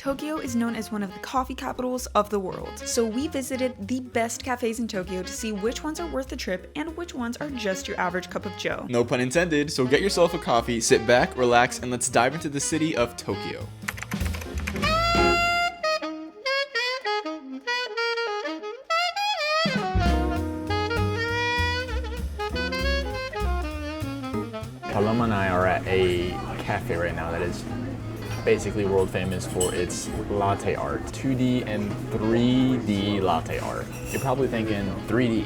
Tokyo is known as one of the coffee capitals of the world, so we visited the best cafes in Tokyo to see which ones are worth the trip and which ones are just your average cup of joe. No pun intended, so get yourself a coffee, sit back, relax, and let's dive into the city of Tokyo. Paloma and I are at a cafe right now that is basically world famous for its latte art. 2D and 3D latte art. You're probably thinking 3D.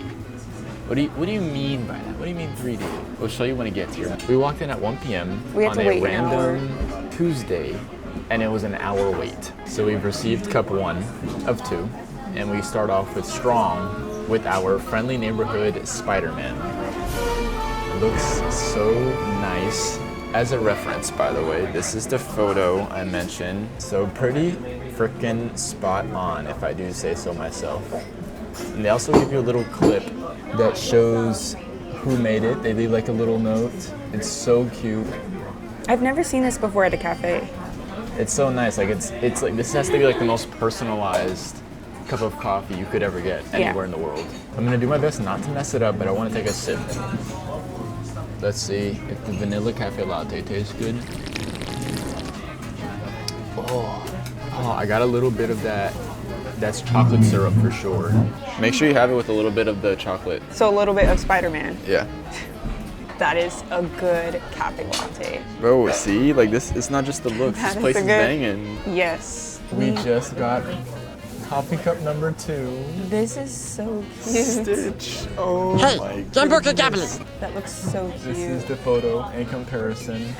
What do you mean by that? What do you mean 3D? We'll show you when it gets here. We walked in at 1 p.m. on a random Tuesday, and it was an hour wait. So we've received cup 1 of 2, and we start off with strong with our friendly neighborhood Spider-Man. It looks so nice. As a reference, by the way, this is the photo I mentioned. So pretty freaking spot on, if I do say so myself. And they also give you a little clip that shows who made it. They leave like a little note. It's so cute. I've never seen this before at a cafe. It's so nice. Like it's like this has to be like the most personalized cup of coffee you could ever get anywhere in the world. I'm gonna do my best not to mess it up, but I want to take a sip. Let's see if the vanilla cafe latte tastes good. Oh, I got a little bit of that. That's chocolate syrup for sure. Make sure you have it with a little bit of the chocolate. So a little bit of Spider-Man. Yeah. That is a good cafe latte. Bro, see? Like this, it's not just the looks. This place is banging. Yes. We just got coffee cup number 2. This is so cute. Stitch. Oh my goodness. That looks so cute. This is the photo in comparison.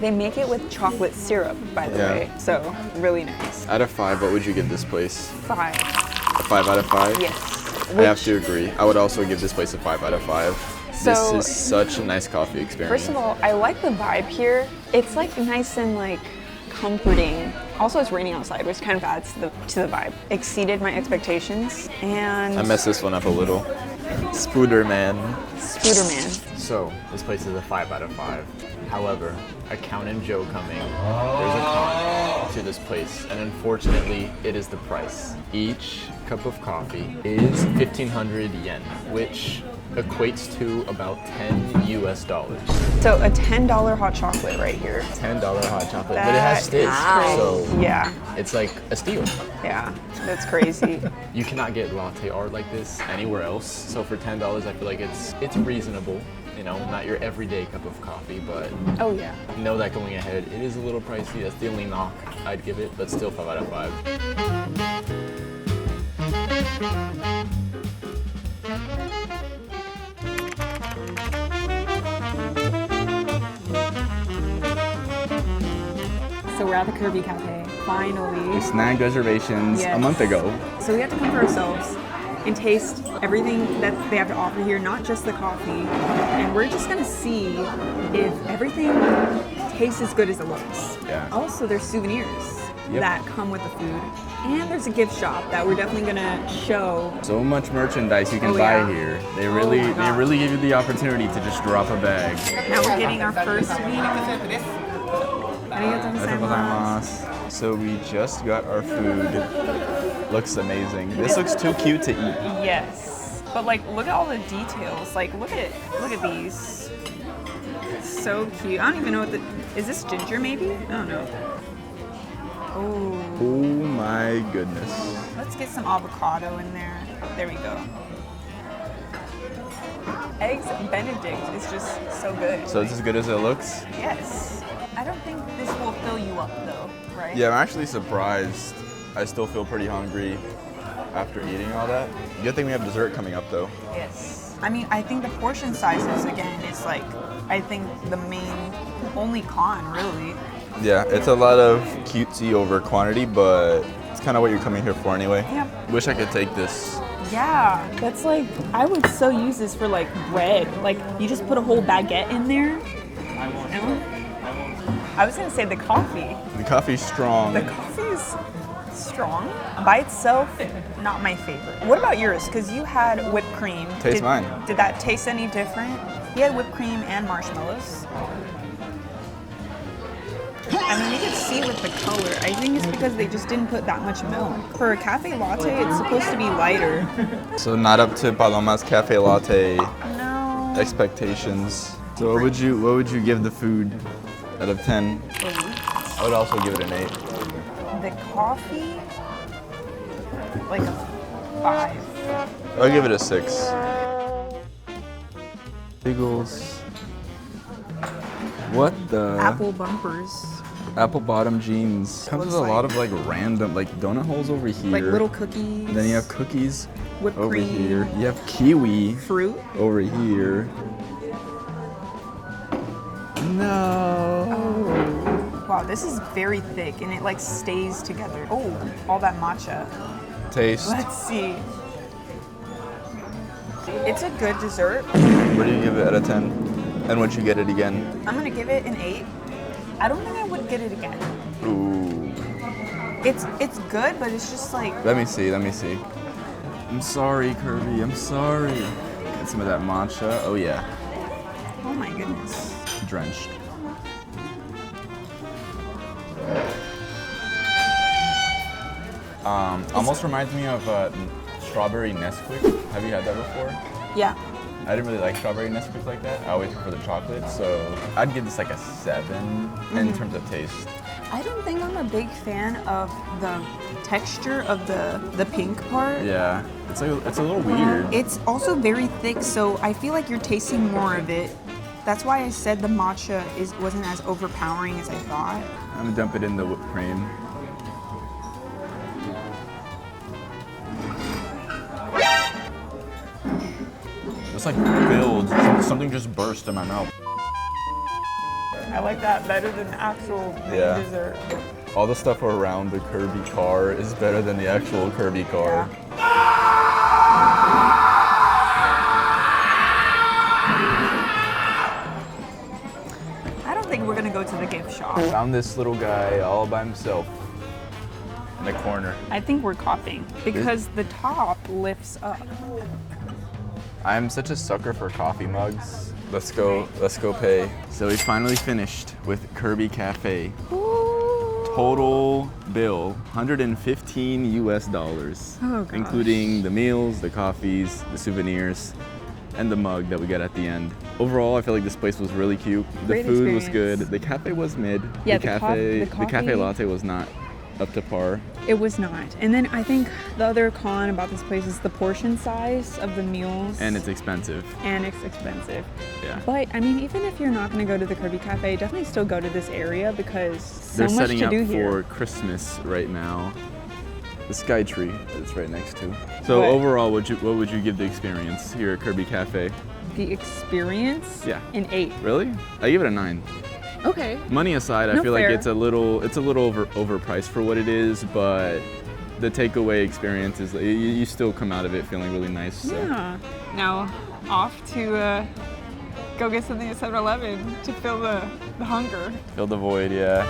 They make it with chocolate syrup, by the way, so really nice. Out of 5, what would you give this place? 5. A 5 out of 5? Yes. I have to agree. I would also give this place a 5 out of 5. So, this is such a nice coffee experience. First of all, I like the vibe here. It's like nice and like comforting. Also, it's raining outside, which kind of adds to the vibe. Exceeded my expectations, and I messed this one up a little. Spooderman. So, this place is a 5 out of 5. However, Accountant Joe coming, there's a con to this place, and unfortunately, it is the price. Each cup of coffee is 1,500 yen, which equates to about $10 US. So a $10 hot chocolate right here. $10 hot chocolate, but it has stitch, so yeah, it's like a steal. Yeah, that's crazy. You cannot get latte art like this anywhere else, so for $10, I feel like it's reasonable. You know, not your everyday cup of coffee, but oh yeah, know that going ahead, it is a little pricey. That's the only knock I'd give it, but still 5 out of 5. So we're at the Kirby Cafe, finally. We snagged reservations a month ago. So we have to come for ourselves and taste everything that they have to offer here, not just the coffee. And we're just gonna see if everything tastes as good as it looks. Yeah. Also, there's souvenirs that come with the food. And there's a gift shop that we're definitely gonna show. So much merchandise you can buy here. They really give you the opportunity to just drop a bag. Now we're getting our first meal. So we just got our food. Looks amazing. This looks too cute to eat. Yes, but like look at all the details. Like look at these. So cute. I don't even know what is this ginger maybe? I don't know. Oh. Oh my goodness. Let's get some avocado in there. There we go. Eggs Benedict is just so good. So it's as good as it looks? Yes. I don't think this will fill you up though, right? Yeah, I'm actually surprised. I still feel pretty hungry after eating all that. Good thing we have dessert coming up though. Yes. I mean, I think the portion sizes, again, is like, I think the only con, really. Yeah, it's a lot of cutesy over quantity, but it's kind of what you're coming here for anyway. Yeah. Wish I could take this. Yeah, that's like, I would so use this for like bread. Like, you just put a whole baguette in there. You know? I was gonna say the coffee. The coffee's strong. The coffee is strong. By itself, not my favorite. What about yours? Because you had whipped cream. Taste mine. Did that taste any different? You had whipped cream and marshmallows. I mean, you can see with the color. I think it's because they just didn't put that much milk. For a cafe latte, it's supposed to be lighter. So not up to Paloma's cafe latte No. expectations. So what would you give the food out of 10? I would also give it an 8. The coffee, like a 5. I'll give it a 6. Bagels. What the? Apple bumpers. Apple bottom jeans. Comes with a lot of like random like donut holes over here. Like little cookies. Then you have cookies Whipped over cream. here. You have kiwi Fruit. over here. No. Wow, this is very thick and it like stays together. Oh, all that matcha. Taste. Let's see. It's a good dessert. What do you give it out of 10? And would you get it again? I'm gonna give it an 8. I don't think I would get it again. Ooh. It's good, but it's just like Let me see. I'm sorry, Kirby. I'm sorry. Get some of that matcha. Oh yeah. oh my goodness. Drenched. Almost reminds me of strawberry Nesquik. Have you had that before? Yeah. I didn't really like strawberry Nesquik like that. I always prefer the chocolate, so I'd give this like a 7 in terms of taste. I don't think I'm a big fan of the texture of the pink part. Yeah, it's a little weird. It's also very thick, so I feel like you're tasting more of it. That's why I said the matcha wasn't as overpowering as I thought. I'm gonna dump it in the whipped cream. It's like filled. Something just burst in my mouth. I like that better than the actual Yeah. dessert. All the stuff around the Kirby car is better than the actual Kirby car. I don't think we're gonna go to the gift shop. Found this little guy all by himself in the corner. I think we're copying because the top lifts up. I'm such a sucker for coffee mugs. Let's go pay. So we finally finished with Kirby Cafe. Total bill, 115 US dollars. Oh, gosh. Including the meals, the coffees, the souvenirs, and the mug that we got at the end. Overall, I feel like this place was really cute. The Great food was experience. good. The cafe was mid. Yeah, the the cafe coffee- latte was not up to par. It was not. And then I think the other con about this place is the portion size of the meals. And it's expensive. And it's expensive. Yeah. But I mean, even if you're not going to go to the Kirby Cafe, definitely still go to this area because so They're much setting to up do for here. Christmas right now. The sky tree that it's right next to. So But- overall, what would you give the experience here at Kirby Cafe? The experience? Yeah. An 8. Really? I give it a 9. Okay. Money aside, I No, feel like fair. it's a little overpriced for what it is, but the takeaway experience is you still come out of it feeling really nice. So. Yeah. Now off to go get something at 7-Eleven to fill the hunger. Fill the void, yeah.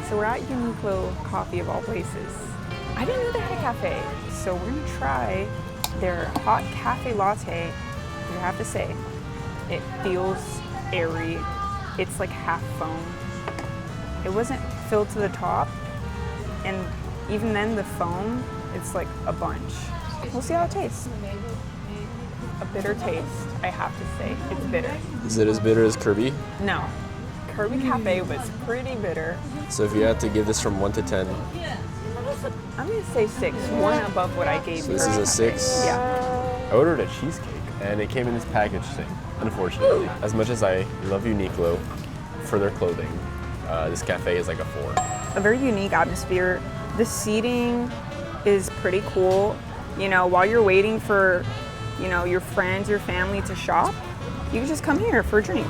So we're at Uniqlo Coffee of all places. I didn't know they had a cafe, so we're gonna try their hot cafe latte. I have to say, it feels airy. It's like half foam. It wasn't filled to the top, and even then the foam, it's like a bunch. We'll see how it tastes. A bitter taste, I have to say. It's bitter. Is it as bitter as Kirby? No, Kirby Cafe was pretty bitter. So if you had to give this from 1 to 10, I'm gonna say 6, one above what I gave. so this is a 6? Yeah. I ordered a cheesecake and it came in this package thing, unfortunately. As much as I love Uniqlo for their clothing, this cafe is like a 4. A very unique atmosphere. The seating is pretty cool. You know, while you're waiting for, you know, your friends, your family to shop, you can just come here for a drink.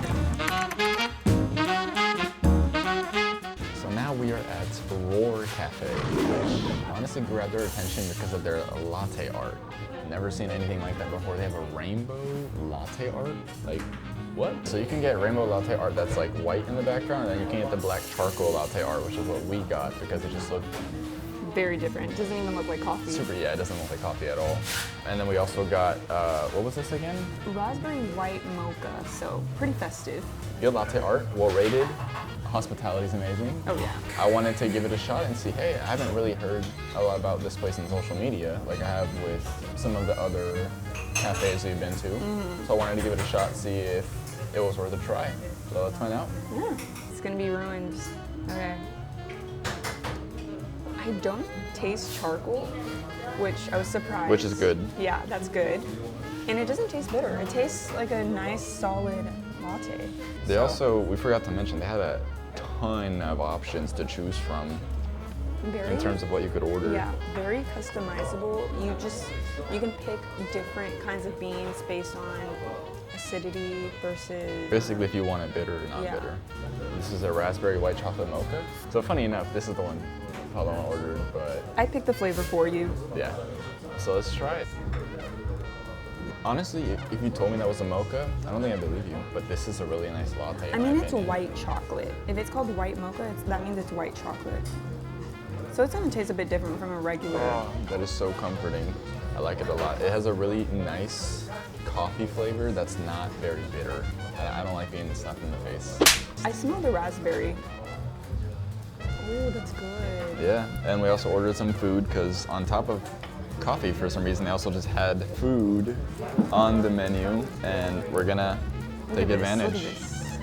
So now we are at Roar Cafe, which honestly grabbed their attention because of their latte art. Never seen anything like that before. They have a rainbow latte art. Like, what? So you can get rainbow latte art that's like white in the background, and then you can get the black charcoal latte art, which is what we got because it just looked very different. It doesn't even look like coffee. Super, yeah, it doesn't look like coffee at all. And then we also got, what was this again? Raspberry white mocha, so pretty festive. Good latte art, well rated. Hospitality's amazing. Oh yeah. I wanted to give it a shot and see, hey, I haven't really heard a lot about this place on social media like I have with some of the other cafes we've been to. So I wanted to give it a shot, see if it was worth a try. So let's find out. Yeah. It's gonna be ruined. Okay. I don't taste charcoal, which I was surprised. Which is good. Yeah, that's good. And it doesn't taste bitter. It tastes like a nice, solid latte. They also, we forgot to mention, they had a ton of options to choose from in terms of what you could order. Yeah, very customizable. You can pick different kinds of beans based on acidity versus... Basically, if you want it bitter or not bitter. This is a raspberry white chocolate mocha. So funny enough, this is the one Paloma ordered, but... I picked the flavor for you. Yeah. So let's try it. Honestly, if you told me that was a mocha, I don't think I'd believe you. But this is a really nice latte. I mean, it's a white chocolate. If it's called white mocha, that means it's white chocolate. So it's gonna taste a bit different from a regular. Oh, that is so comforting. I like it a lot. It has a really nice coffee flavor that's not very bitter. I don't like being slapped in the face. I smell the raspberry. Oh, that's good. Yeah, and we also ordered some food because on top of coffee, for some reason, they also just had food on the menu, and we're gonna take advantage. Look at this.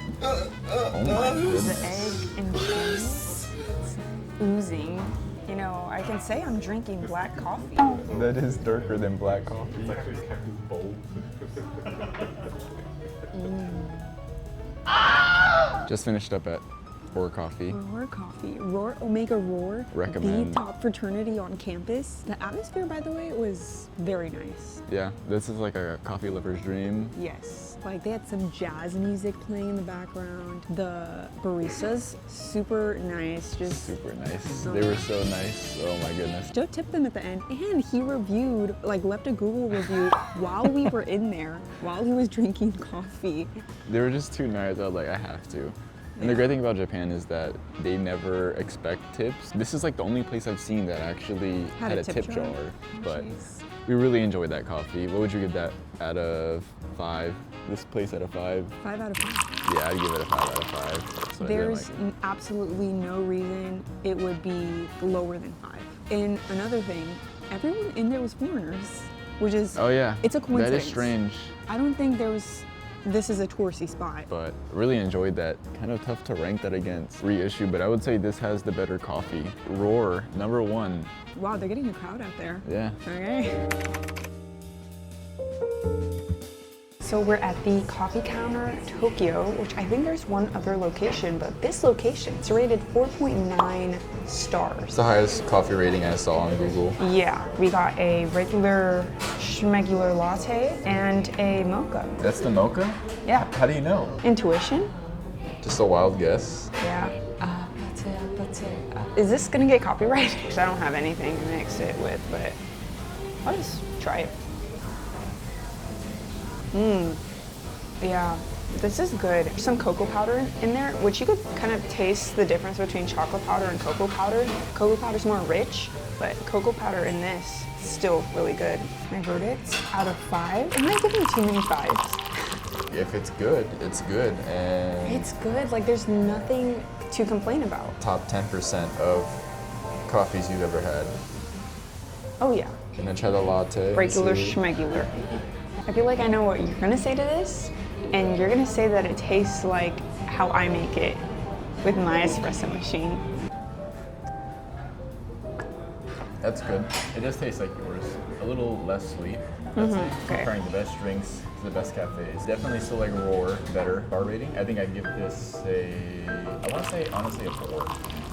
Oh my The goodness. egg and cheese oozing. You know, I can say I'm drinking black coffee. That is darker than black coffee. Just finished up at Roar Coffee. Roar Coffee. Roar, Omega Roar. Recommend. The top fraternity on campus. The atmosphere, by the way, was very nice. Yeah, this is like a coffee lover's dream. Yes. Like, they had some jazz music playing in the background. The baristas, super nice. Just Super nice. They were so nice. Oh my goodness. Joe tipped them at the end, and he reviewed, like, left a Google review while we were in there, while he was drinking coffee. They were just too nice. I was like, I have to. And the great thing about Japan is that they never expect tips. This is like the only place I've seen that actually had a tip jar. But we really enjoyed that coffee. What would you give that out of 5? This place out of 5? 5 out of 5. Yeah, I'd give it a 5 out of 5. So I didn't There's like it. absolutely no reason it would be lower than 5. And another thing, everyone in there was foreigners, which is, Oh yeah, it's a coincidence. that is strange. I don't think this is a touristy spot. But really enjoyed that. Kind of tough to rank that against Reissue, but I would say this has the better coffee. Roar, number 1. Wow, they're getting a crowd out there. Yeah. Okay. So we're at the Coffee Counter Tokyo, which I think there's one other location, but this location, it's rated 4.9 stars. It's the highest coffee rating I saw on Google. Yeah, we got a regular schmegular latte and a mocha. That's the mocha? Yeah. How do you know? Intuition? Just a wild guess. Yeah. Is this gonna get copyrighted? Because I don't have anything to mix it with, but I'll just try it. Yeah, this is good. There's some cocoa powder in there, which you could kind of taste the difference between chocolate powder and cocoa powder. Cocoa powder's more rich, but cocoa powder in this is still really good. My verdict out of 5. I'm not giving too many 5s. If it's good, it's good. And It's good. Like, there's nothing to complain about. top 10% of coffees you've ever had. Oh yeah, Gonna try the latte. regular See. schmegular. I feel like I know what you're gonna say to this, and you're gonna say that it tastes like how I make it with my espresso machine. That's good. It does taste like yours. A little less sweet. That's okay. comparing the best drinks to the best cafes. Definitely still like Roar better. Bar rating. I think I'd give this I want to say honestly a 4.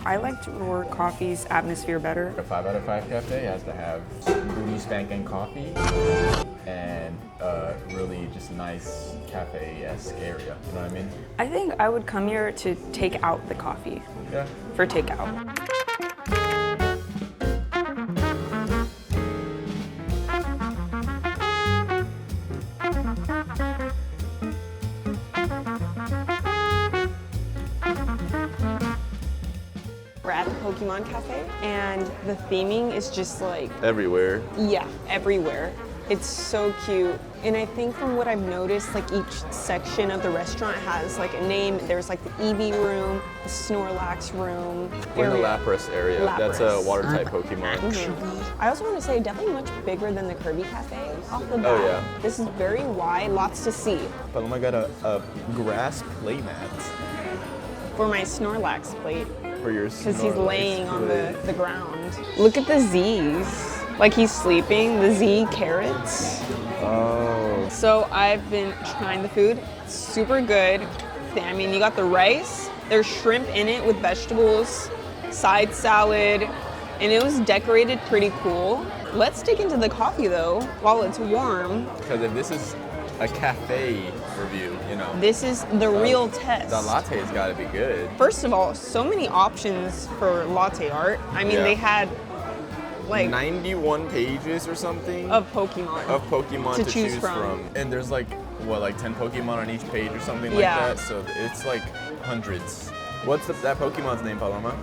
I liked Roar Coffee's atmosphere better. A 5 out of 5 cafe has to have booty spanking coffee and really just nice cafe-esque area. You know what I mean? I think I would come here to take out the coffee Yeah. for takeout. We're at the Pokemon Cafe, and the theming is just like, Everywhere. yeah, everywhere. It's so cute. And I think from what I've noticed, like each section of the restaurant has like a name. There's like the Eevee room, the Snorlax room. We're in the Lapras area. That's a Lapras. water type Pokemon. I also want to say definitely much bigger than the Kirby Cafe off the bat. Oh, yeah. This is very wide, lots to see. Paloma got a grass playmat For my Snorlax plate, for your because he's laying on the ground. Look at the Z's. Like he's sleeping, the Z carrots. Oh. So I've been trying the food, it's super good. I mean, you got the rice, there's shrimp in it with vegetables, side salad, and it was decorated pretty cool. Let's dig into the coffee though, while it's warm. Because if this is a cafe review, you know. This is the real test. The latte's gotta be good. First of all, so many options for latte art. I mean, Yeah. they had like 91 pages or something of Pokemon to choose from. And there's like, what, like 10 Pokemon on each page or something like Yeah. that? So it's like hundreds. What's that Pokemon's name, Paloma?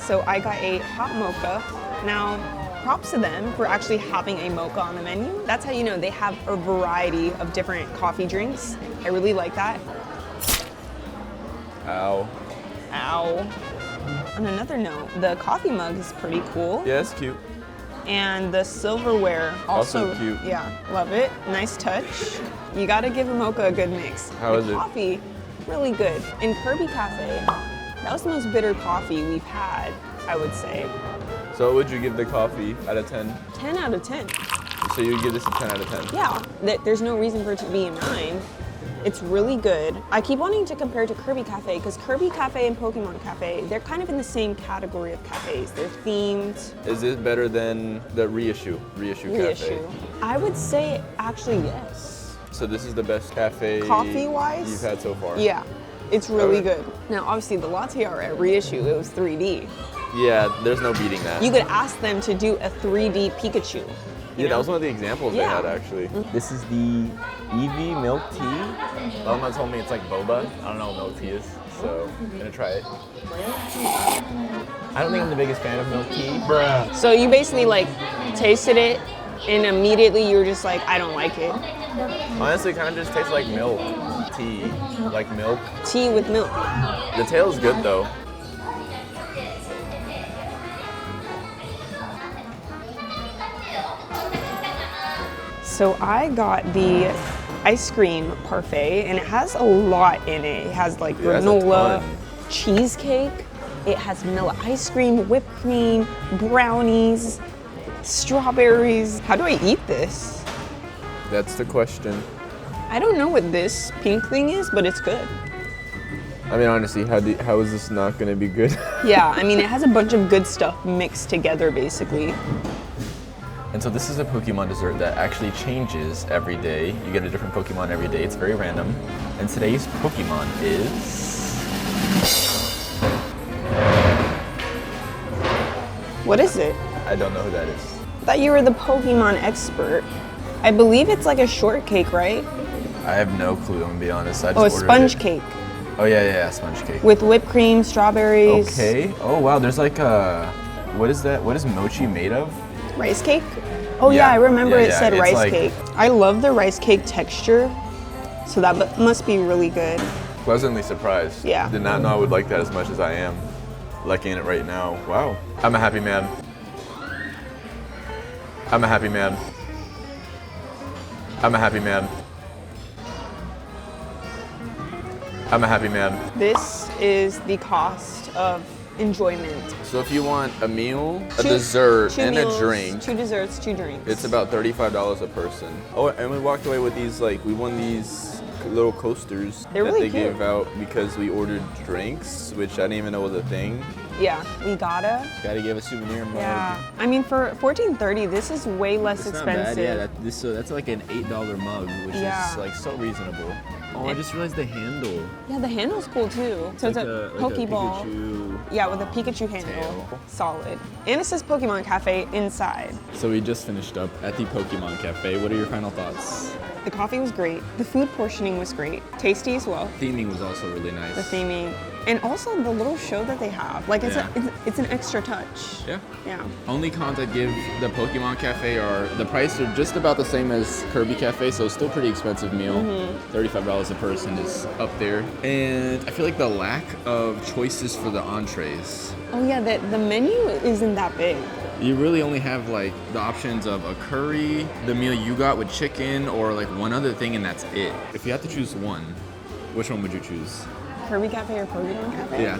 So I got a hot mocha. Now, props to them for actually having a mocha on the menu. That's how you know they have a variety of different coffee drinks. I really like that. Ow. Ow. On another note, the coffee mug is pretty cool. Yeah, it's cute. And the silverware Also cute. Yeah, love it. Nice touch. You gotta give a mocha a good mix. How The is it? coffee, really good. In Kirby Cafe, that was the most bitter coffee we've had, I would say. So what would you give the coffee out of 10? 10 out of 10. So you would give this a 10 out of 10? Yeah, there's no reason for it to be a 9. It's really good. I keep wanting to compare to Kirby Cafe because Kirby Cafe and Pokemon Cafe, they're kind of in the same category of cafes. They're themed. Is it better than the Reissue Cafe? Reissue. I would say actually yes. So this is the best cafe Coffee-wise? you've had so far? Yeah, it's really Okay. good. Now, obviously, the latte art at Reissue, it was 3D. Yeah, there's no beating that. You could ask them to do a 3D Pikachu. Yeah, that was one of the examples they Yeah. had actually. This is the Eevee milk tea. Elma told me it's like boba. I don't know what milk tea is, so I'm gonna try it. I don't think I'm the biggest fan of milk tea. So you basically like tasted it, and immediately you were just like, I don't like it. Honestly, it kind of just tastes like milk tea, like milk. Tea with milk. The tail's good though. So I got the ice cream parfait, and it has a lot in it. It has like Yeah, it has a granola, ton. cheesecake. It has vanilla ice cream, whipped cream, brownies, strawberries. How do I eat this? That's the question. I don't know what this pink thing is, but it's good. I mean, honestly, how is this not gonna be good? Yeah, I mean, it has a bunch of good stuff mixed together, basically. And so this is a Pokemon dessert that actually changes every day. You get a different Pokemon every day. It's very random. And today's Pokemon is... What is it? I don't know who that is. I thought you were the Pokemon expert. I believe it's like a shortcake, right? I have no clue, I'm gonna be honest. I just Oh, a ordered sponge it. cake Oh yeah, sponge cake. with whipped cream, strawberries. Okay. Oh wow, there's like a... What is that? What is mochi made of? Rice cake? Oh yeah, Yeah, I remember yeah, it yeah, said it's rice like- cake. I love the rice cake texture, so that must be really good. Pleasantly surprised. Yeah. Did not know I would like that as much as I am liking it right now. Wow. I'm a happy man. I'm a happy man. I'm a happy man. I'm a happy man. This is the cost of enjoyment. So if you want a meal, a Two- dessert, two and meals, a drink, 2 desserts, 2 drinks. it's about $35 a person. Oh, and we walked away with these, like, we won these little coasters They're that really they cute. gave out because we ordered drinks, which I didn't even know was a thing. Yeah, we gotta. Gotta give a souvenir mug. Yeah. I mean, for $14.30, this is way less It's expensive. not bad, yeah. That's like an $8 mug, which Yeah. is like so reasonable. Oh, I just realized the handle. Yeah, the handle's cool too. So it's a Pokeball. Pikachu. Yeah, with a Pikachu handle. Tail. Solid. And it says Pokemon Cafe inside. So we just finished up at the Pokemon Cafe. What are your final thoughts? The coffee was great. The food portioning was great. Tasty as well. Theming was also really nice. The theming. And also the little show that they have. Like it's, it's an extra touch. Yeah. Yeah. Only cons I'd give the Pokemon Cafe are the price are just about the same as Kirby Cafe, so it's still pretty expensive meal. $35 a person is up there. And I feel like the lack of choices for the entrees. Oh yeah, the menu isn't that big. You really only have like the options of a curry, the meal you got with chicken, or like one other thing, and that's it. If you had to choose one, which one would you choose? Kirby Cafe or Pokemon Cafe? Yeah.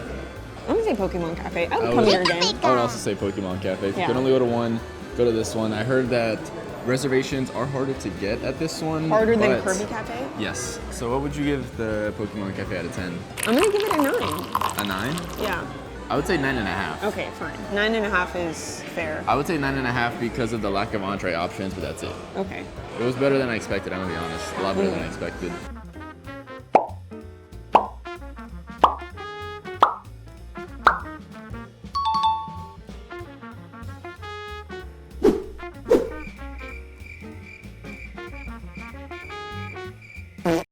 I'm gonna say Pokemon Cafe. I would come here again. I would also say Pokemon Cafe. If you could only go to one, go to this one. I heard that reservations are harder to get at this one. Harder than Kirby Cafe? Yes. So what would you give the Pokemon Cafe out of 10? I'm gonna give it a 9. A 9? Yeah. I would say 9.5. Okay, fine. 9.5 is fair. I would say 9.5 because of the lack of entree options, but that's it. Okay. It was better than I expected, I'm gonna be honest. A lot better than I expected.